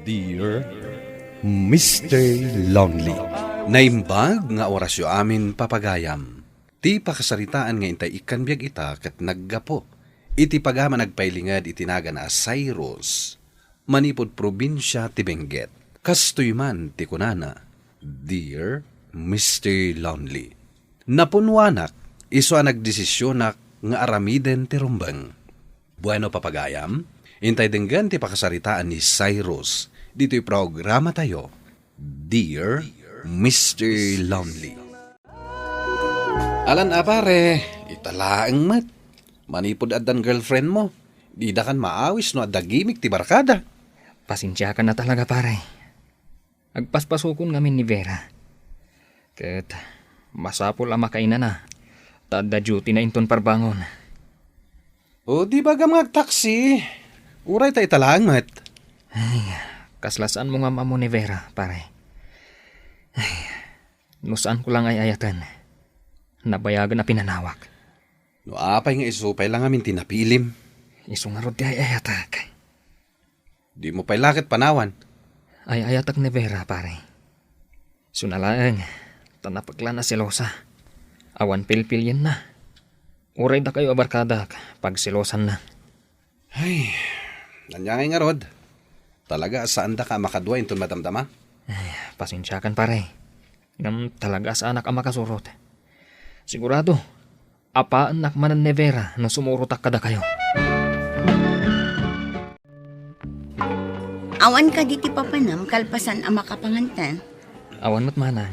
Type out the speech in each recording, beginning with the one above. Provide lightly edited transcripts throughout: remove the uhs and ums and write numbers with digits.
Dear Mr. Lonely, naimbag nga orasyo amin papagayam. Ti pakasaritaan nga intay ikan biyag ita kat naggapo. Iti pagama nagpailingad itinaga na Cyrus. Manipod probinsya ti Benguet. Kastoy man ti kunana. Dear Mr. Lonely, napunwanak iso nagdesisyonak nga aramiden ti rumbang. Bueno papagayam, intay denggan ti pakasaritaan ni Cyrus. Dito'y programa tayo, Dear Mr. Lonely. Alan apare, italaang mat. Manipod adan girlfriend mo. Di da kan maawis no adagimik ti barkada. Pasensya ka na talaga pare. Agpaspasukon ngamin ni Vera. Ket masapol ang makainan na. Tada duty na inton parbangon. O di ba gamag taxi? Uray tayo talaang mat. Ay, kaslasaan mo nga mamo ni Vera, pare. Ay, nusaan ko lang ay ayatan. Nabayagan na pinanawak. No apay nga isupay lang amin tinapilim. Isungarod di ay ayatak. Di mo pa'y lakit panawan. Ay ayatak ni Vera, pare. Sunalaang, tanapagla na silosa. Awan pilpil yan na. Uray da kayo abarkada pag silosan na. Ay, nanyangay nga rod. Talaga saan da ka makadwa inton madamdama? Ay, pasensya kan pare. Ngam talaga sa anak ang makasurot. Sigurado, apa anak manan ni Vera na sumurutak kada kayo. Awan ka diti papanam, kalpasan ang makapangantan. Awan mo't manang,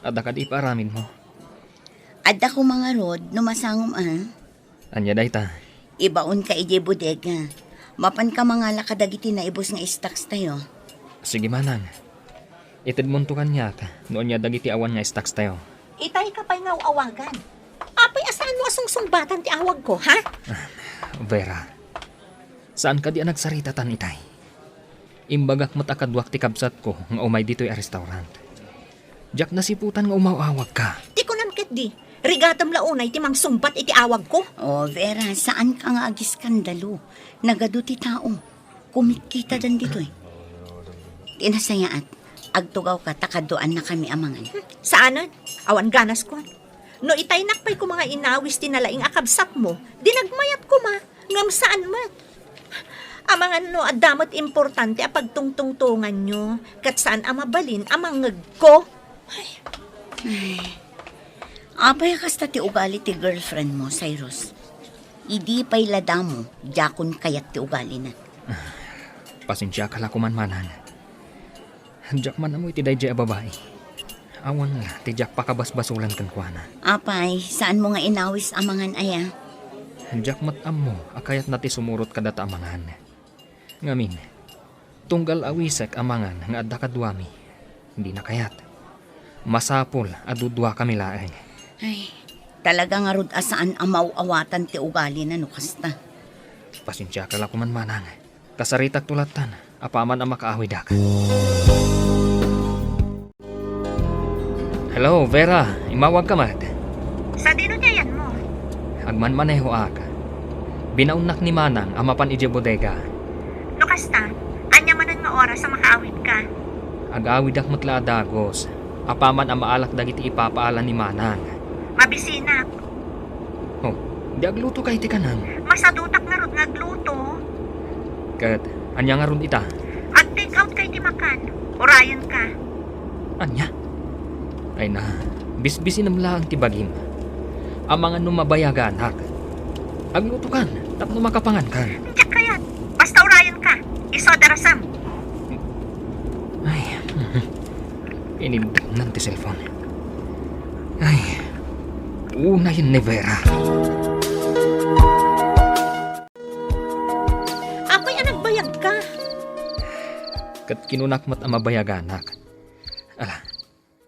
ada ka di paramin mo. Adda ko mga rod, numasangom Anya day ta. Ibaon ka ije bodega. Mapan ka mga lakadagiti na ibos nga stocks tayo. Sige manang. Itid muntukan niya ka, noon niya dagiti awan nga stocks tayo. Itay ka pa'y nga awagan. Apay asaan mo asungsungbatan ti awag ko, ha? Vera, saan ka di nagsaritatan itay? Imbagak matakadwak ti kabsat ko nga umay dito'y a restaurant. Diyak nasiputan nga umawawag ka. Di ko namket di. Rigatam launay ti mang sumbat iti awag ko. Oh, Vera, saan ka nga agiskandalo? Nagado ti tao. Kumikita dan dito eh. Tinasayaat, agtugaw ka, takadoan na kami amangan. Saanan? Awan ganas ko. No itay nakpay ko mga inawis tinalaing akabsat mo, dinagmayat ko ma, ngam saan mat. Amangan no, adamot importante a pagtungtungtungan nyo, kat saan amabalin amangag ko. Apay kasta ti ugali ti girlfriend mo, Cyrus. Idi pa'y lada mo, yakon kayat ti ugali na. Pasensya ka la kuman manang. Diyak man amoy ti dayjay a babae. Awan nga, ti diyak pakabasbasulan kan kuana. Apay, saan mo nga inawis amangan aya? Diyak mat ammo, akayat na ti sumurot kadata amangan. Ngamin, tunggal awisek amangan nga adda kadwami. Hindi na kayat. Masapol adudwa kami laeng. Ay, talaga nga rod asaan amaw-awatan ti ugali na no kasta. Pasensya ka la kuman manang. Kasaritak tulatan, apaman ang makaawidak. Hello, Vera. Imawag ka mat. Sa dino niya yan mo? Agman maneho aka. Binaunak ni manang amapan ije bodega. No kasta, anya manan nga oras sa makaawid ka. Agawidak matla dagos. Apaman ang maalak dagiti ipapaalan ni manang. Mabisinak. Oh, di agluto kay ti kanang. Masadutak nga rod ngagluto. Kat, anya nga ron ita. Ag-take out kay ti makan. Orayan ka. Anya? Ay na, bisbisin namla ang tibagim. Ang mga numabayaga anak. Agluto kan, tapno makapangan kan. Diyak kayat. Basta orayan ka. Iso darasam. Ay, inindak ng ti cellphone. Ay, unahin ni Vera. Apay anagbayag ka. Kat kinunakmat ang mabayaga anak. Ala,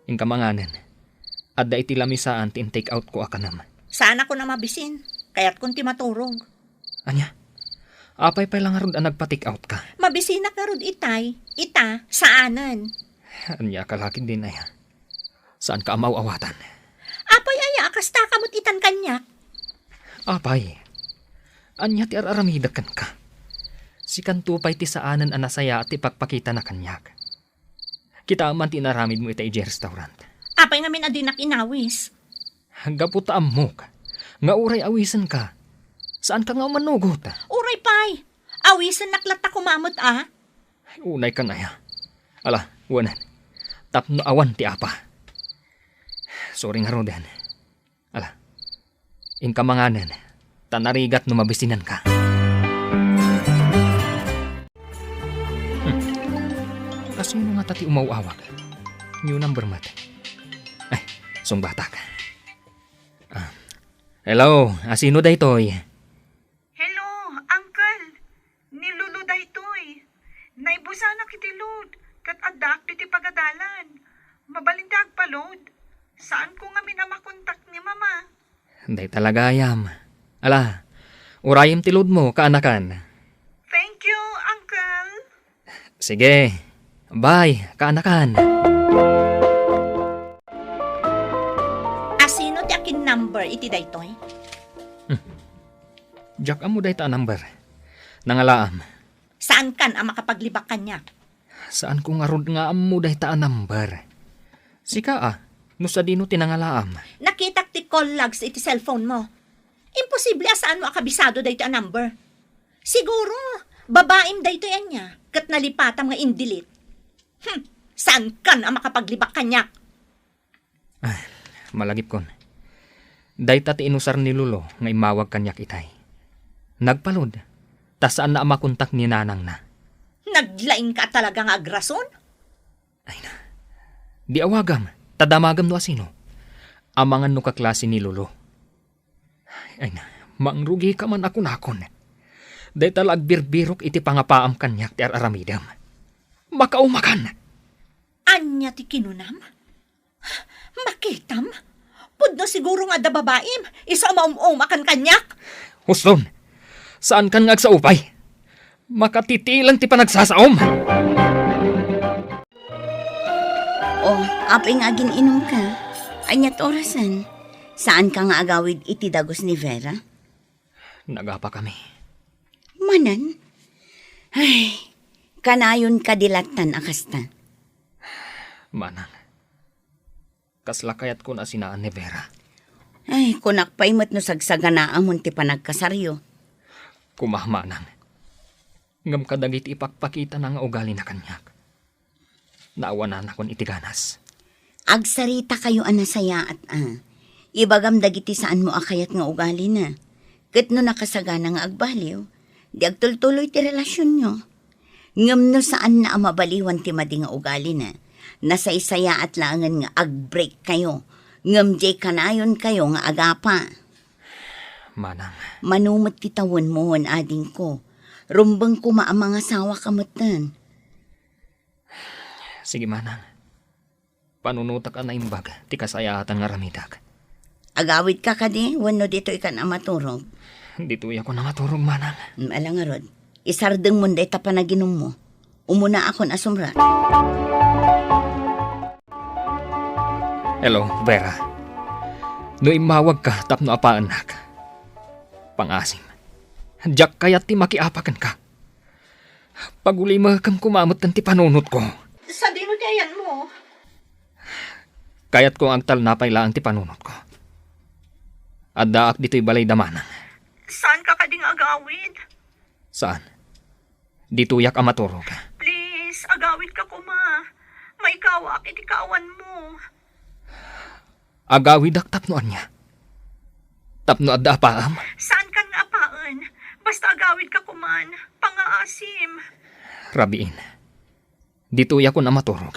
ingkamanganan. Adda iti lamisaan ti take out ko akanam. Sana ko na mabisin. Kaya't kunti maturog. Anya, apay pa lang arod ang nagpa-take out ka. Mabisin na ka rod itay. Ita, saanan. Anya kalakin din ay. Saan ka amaw-awatan? Apay aya, akasta kamot itan kanya. Apay, anya ti araramidakan ka. Si kantupay ti saanan ang nasaya at ipagpakita na kanyak. Kita man tinaramid mo ita iji restaurant. Apay nga min adinak inawis. Gaputa amok. Nga uray awisan ka. Saan ka nga manugot? Uray pay, awisan naklata kumamot Unay ka na ya. Ala, wanan. Tapno awan ti apa. Sorry nga roden. Ala, inkamanganan. Tanarigat no mabisinan ka. Kasino nga tati umawawag? New number mat. Ay, sungbata ka. Hello, asino day toy? Hello, Uncle. Nilulu daytoy. Naibusana kiti load. Kat adak diti pagadalan. Mabalintag palod. Saan ko nga minamakontak ni Mama? Day talaga ayam. Ala, urayim tilod mo, kaanakan. Thank you, Uncle. Sige, bye, kaanakan. Asino ti akin number iti daytoy? Jack amo day ta number. Nangalaam. Saan kan ang makapaglibak kanya? Saan ko nga rod nga amo day ta number? Sika no sa dino tinangalaam. Nakita ti call logs iti cellphone mo. Imposible asaan mo akabisado dayto ang number. Siguro, babaim dayto yan niya, kat nalipatam nga indilit. Saan kan ang makapaglibak kanya? Malagip kon. Day ta ti inusar ni Lulo nga imawag kanyak itay. Nagpalod. Ta saan na makontak ni nanang na. Naglaing ka talaga nga agrason? Di awagam. Tadamagam no asino. Amangan no kaklase ni Lulo. Ay na, mangrugi ka man ako nakon. Day talag birbirok iti pangapaam kanyak ti aramidam. Makaumakan. Anya ti kinunam? Makitam? Pudno siguro nga da babaim, isa makan kanyak. Huston, saan kan ngagsaupay? Makatitilang ti panagsasaom. Aping agin inom ka. Anyat orasan. Saan ka nga agawid iti dagos ni Vera? Nagapa kami. Manan? Ay, kanayon kadilatan akasta. Manang. Kaslakayat ko na sinaan ni Vera. Ay, kunak pa imot no sagsagana amon ti panagkasaryo. Kumahmanang. Ngam kadagit ipakpakita na nga ugali na kanyak. Naawanan akon itiganas. Agsarita kayo anasaya at ibagam dagiti saan mo akayat nga ugali na. Ket no nakasagana nga agbaliw, di agtultuloy ti relasyon nyo. Ngam no saan na amabaliwan ti madi nga ugali na. Nasaysaya at langan nga agbreak kayo. Ngam jay kanayon kayo nga agapa. Manang. Manumot ti tawon mo ading ko. Rumbang kuma ang mga sawa kamutan. Sige manang. Panunutak ka na imbag, ti kasayatan nga ramidag. Agawid ka kadi, wano dito ikan ang maturog. Dito ako na maturog manang. Alang nga rod, isardeng mo day tapanaginom mo. Umuna akon asumrat. Hello, Vera. No imawag ka, tapno apaan nak. Pangasim. Diyak kayat ti makiapakan ka. Paguli makam kumamot ng ti panunot ko. Sa dino ti ayan mo? Kayat ko ang talnapay lang ti panunot ko. Addaak dito'y balay damanang. Saan ka kading agawid? Saan? Dituyak ang maturog. Please, agawid ka kuma. Maikawak iti kawan mo. Agawidak tapnoan niya. Tapno adda paam. Saan ka nga apaan? Basta agawid ka kuman. Pangaasim. Rabiin. Dituyak ko na maturog.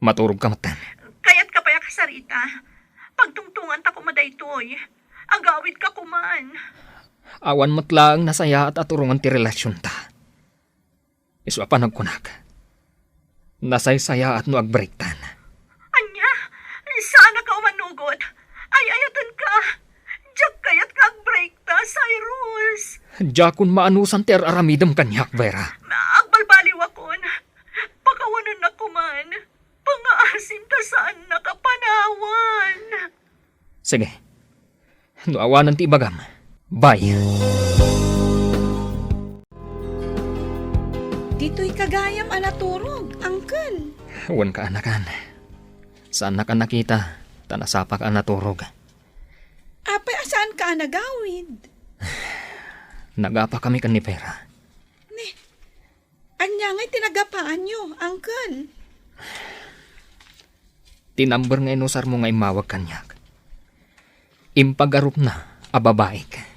Maturog ka matan. Kaya't ka paya kasarita. Pagtungtungan ta kumadaytoy. Agawid ka kuman. Awan matlaang nasaya at aturungan ti relasyon ta. Iswa pa nagkunak. Nasaysaya at no agbreaktan. Anya, saan ka umanugot? Ay, ayatan ka. Diyak kaya't ka break ta, Cyrus. Diyakon maanusan ter aramidam kanyak, Vera. Agbalbaliw akon. Pakawanan na kuman. Pangaasim ta saan nakapanawan. Sige. No awanan ti ibagam. Bye. dito'y kagayam anaturog, Uncle. Huwan ka anakan. Saan na ka nakita? Tanasapa ka naturog. Apay, asaan ka nagawid? Nagapa kami kan ni Vera. Anya nga'y tinagapaan nyo, Uncle. Tinamber nga inusar mo nga imawag kanyak. Impagarup na, ababaik.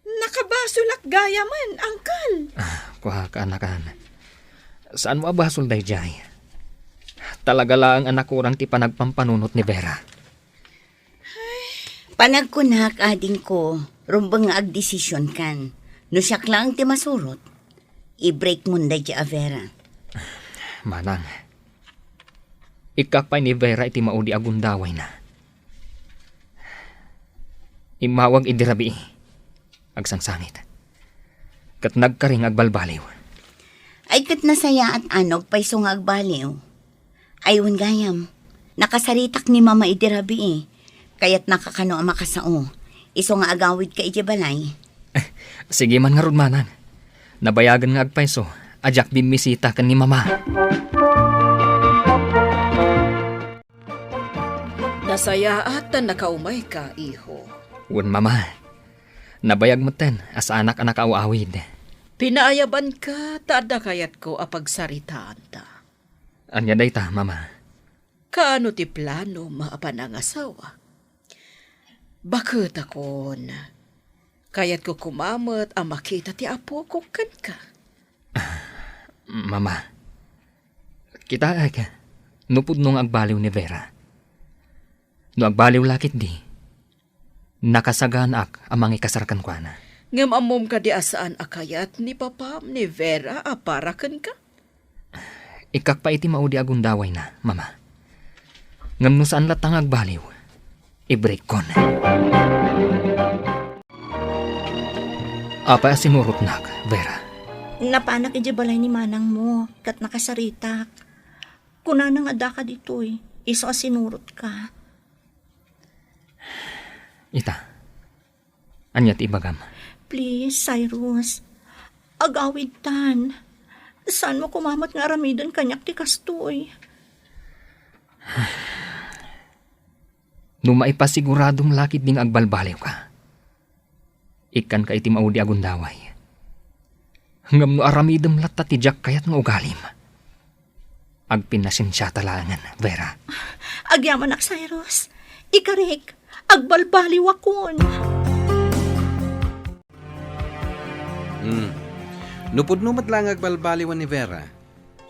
Nakabasulak gaya man, Uncle. Kuha ka anakan. Saan mo abasol day jay? Talaga lang anak kurang ti panagpampanunot ni Vera. Panagkunak ading ko, rumbang nga agdesisyon kan. No siyak lang ti masurot, i-break mo na di Avera. Manang, ikakpay ni Vera iti maudi agundaway na. Imawag idirabi, agsangsangit. Kat nagkaring agbalbaliw. Ay kat nasaya at anog pa'y sungag baliw. Ayun gayam, nakasaritak ni Mama idirabi kaya't nakakano ang makasao. Iso nga agawid ka balay. Sige man nga rod manang. Nabayagan nga agpaiso, ajak bimisita kan ni Mama. Nasaya at nakaumay ka, iho. Wan Mama, nabayag mo ten as anak awawid. Pinaayaban ka, tada kayat ko apagsaritaan ta. Anya day ta, Mama. Kaano ti plano maapan ang asawa? Bakit akon? Kayat ko kumamot ang makita ti apo ko kan ka. Mama, kita aga, nupod nung agbaliw ni Vera. No agbaliw lakit di, nakasagaan ak amang ikasarakan kwa na. Ngam amom ka di asaan akayat ni papam ni Vera aparakan ka? Ikakpa iti maudi agundaway na, Mama. Ngam no saan latang agbaliw, i-break kon. Apa asinurot nak, Vera? Napanak balay ni manang mo, kat nakasaritak. Kunanang ada ka dito'y, iso asinurot ka. Ita, anyat ibagam. Please, Cyrus, agawid tan. Saan mo kumamat nga aramidan kanyak ti kastoy? No maipasiguradong lakit ding agbalbaliw ka. Ikan ka iti maudi agundaway. Ngam no aramidem latta ti jak kayat nga ugalim. Agpinasin siya talangan, Vera. Agyaman ak, Cyrus. Ikarik, agbalbaliw akon. Nupod-numat lang agbalbaliwan ni Vera.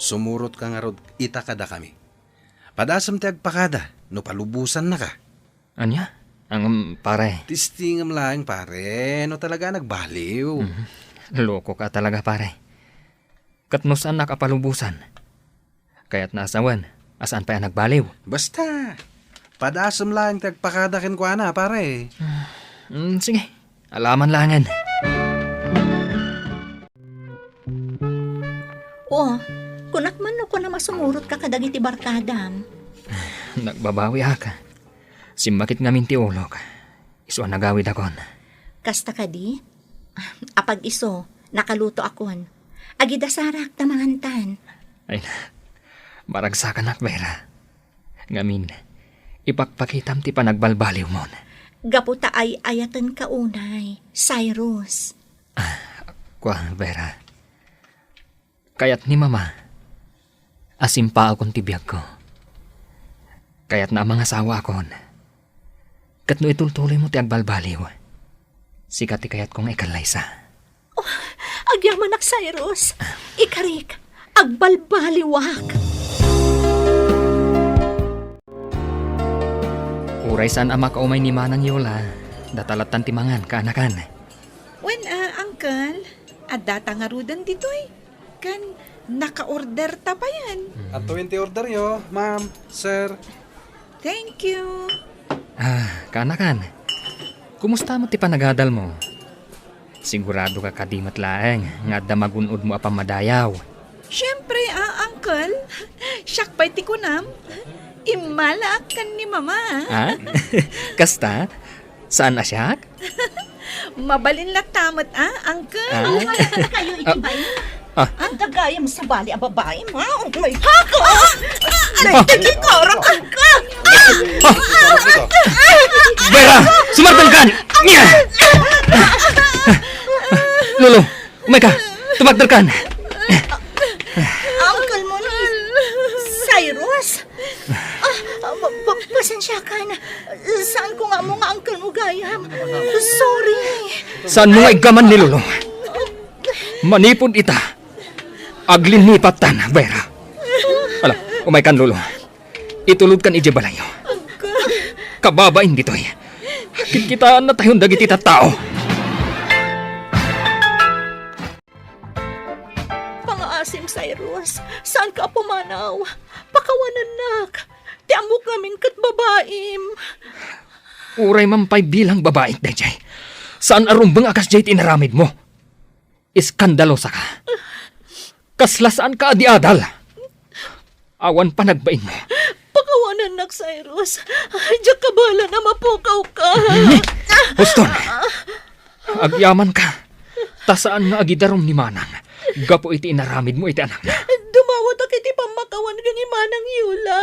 Sumurot ka nga rod itakada kami. Padasam ti agpakada, no palubusan na ka. Anya? Ang pare. Tistingam lang pare, no talaga nagbaliw. Loko ka talaga pare. Katnosan nakapalubusan. Kaya't naasawan, asaan pa yan nagbaliw? Basta, padasam lang ti agpakada ken kwa na pare. Sige, alaman langan. Oh, kunak man no ko na masumurot ka kadagiti barkadam. Nagbabawi ka. Simakit nga minti ulog. Iso nagawid akon. Kasta ka di? Apag iso, nakaluto akon. Agidasarak tamangantan. Ay, maragsakan ak, Vera. Ngamin, ipakpakitam ti panagbalbaliw mo. Gaputa ay ayatan ka unay, Cyrus. Kwa, Vera. Kayat ni Mama, asimpa akong tibiyag ko. Kayat na mga asawa akon. Kat no itultuloy mo ti agbalbaliw. Sikat ti kayat kong ikalaysa. Oh, agyaman ak, Cyrus. Ikarik, agbalbaliwak. Uray saan ama kaumay ni Manang Yola, datalatan timangan kaanakan. When, Uncle, adata nga rudan dito'y. Kan, naka-order ta pa yan. At 20 order yo, ma'am, sir. Thank you. Kaanakan, kumusta mo ti panagadal mo? Sigurado ka kadimat laeng, nga damagunod mo apamadayaw. Siyempre, Uncle, siyak pa'y tikunam. Imala kan ni Mama. Ha? Kasta? Saan asyak? Mabalin latamot, Uncle? Kayo itibay. Ah. Ang dagayam sa bali ang babae mo. Oh my hako! Nagtagikorok ka! Vera! Sumartan ka! Lolo, umay ka! Tumagdal ka! Uncle mo ni Cyrus? Pasensya ka na. Saan ko nga mo nga uncle mo gayam? Sorry. Saan mo nga igaman ni Lolo? Manipod ita. Aglinipatan, Vera. Ala, umay kan, Lolo. Itulod kan ije balayo. Kababain ditoy. Kikitaan na tayong dagiti tao. Pangaasim, Cyrus. Saan ka pumanaw? Pakawanan nak. Ti amok namin kat babaim. Uray mampay bilang babae, Dejay. Saan arumbang akas jay tinaramid mo? Iskandalosa ka. Kaslasaan ka adi-adal. Awan pa nagbain mo. Pakawanan nak, Cyrus. Ay, diyak ka bala na mapukaw ka. Huston, agyaman ka. Tasaan nga agidarom ni Manang. Gapo iti inaramid mo iti anak na. Dumawat ak iti pamakawan ka ni Manang Yula.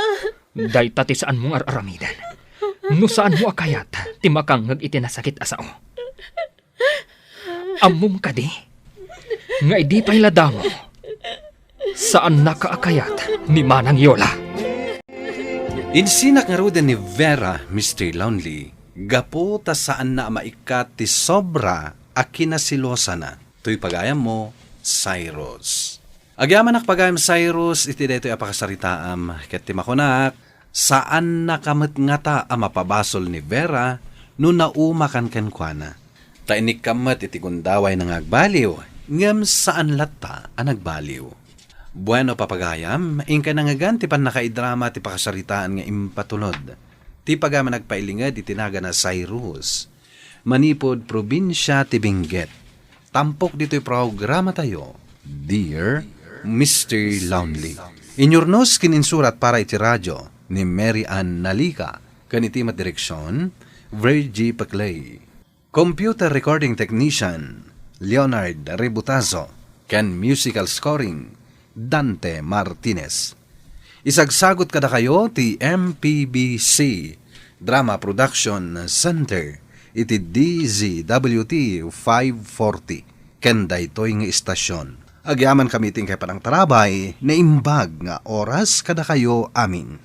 Day tati saan mong aramidan. No saan mo akayat, timakang iti nasakit asao. Amum ka di. Nga idi pa'y ladamo. Saan nakaakayat ni Manang Yola? Insinak nga ruden ni Vera, Mr. Lonely, gapo ta saan na maikat ti sobra a kinasilosa na. Tuy pagayam mo, Cyrus. Agyaman ak pagayam Cyrus, iti daytoy apakasaritaam, ket ti makunak, saan nakamet nga ta a mapabasol ni Vera no naumakan kenkwana. Ta inik kamet iti gundaway ng agbaliw, ngem saan latta ang nagbaliw. Bueno papagayam, ingka nangagan ti pan nakaidrama ti pakasaritaan nga impatulod. Ti pagama nagpailingad itinaga na Cyrus. Manipod probinsya ti Benguet. Tampok dito'y programa tayo, Dear Mr. Lonely. Inyurnos kininsurat para iti radyo ni Mary Ann Nalica. Kaniti direksyon, Virgie Paclay. Computer recording technician, Leonard Rebutazo. Ken musical scoring, Dante Martinez. Isagsagot kada kayo ti MPBC Drama Production Center iti DZWT 540 ken daytoy nga istasyon. Agyaman kami ting kay panang tarabay na imbag nga oras kada kayo amin.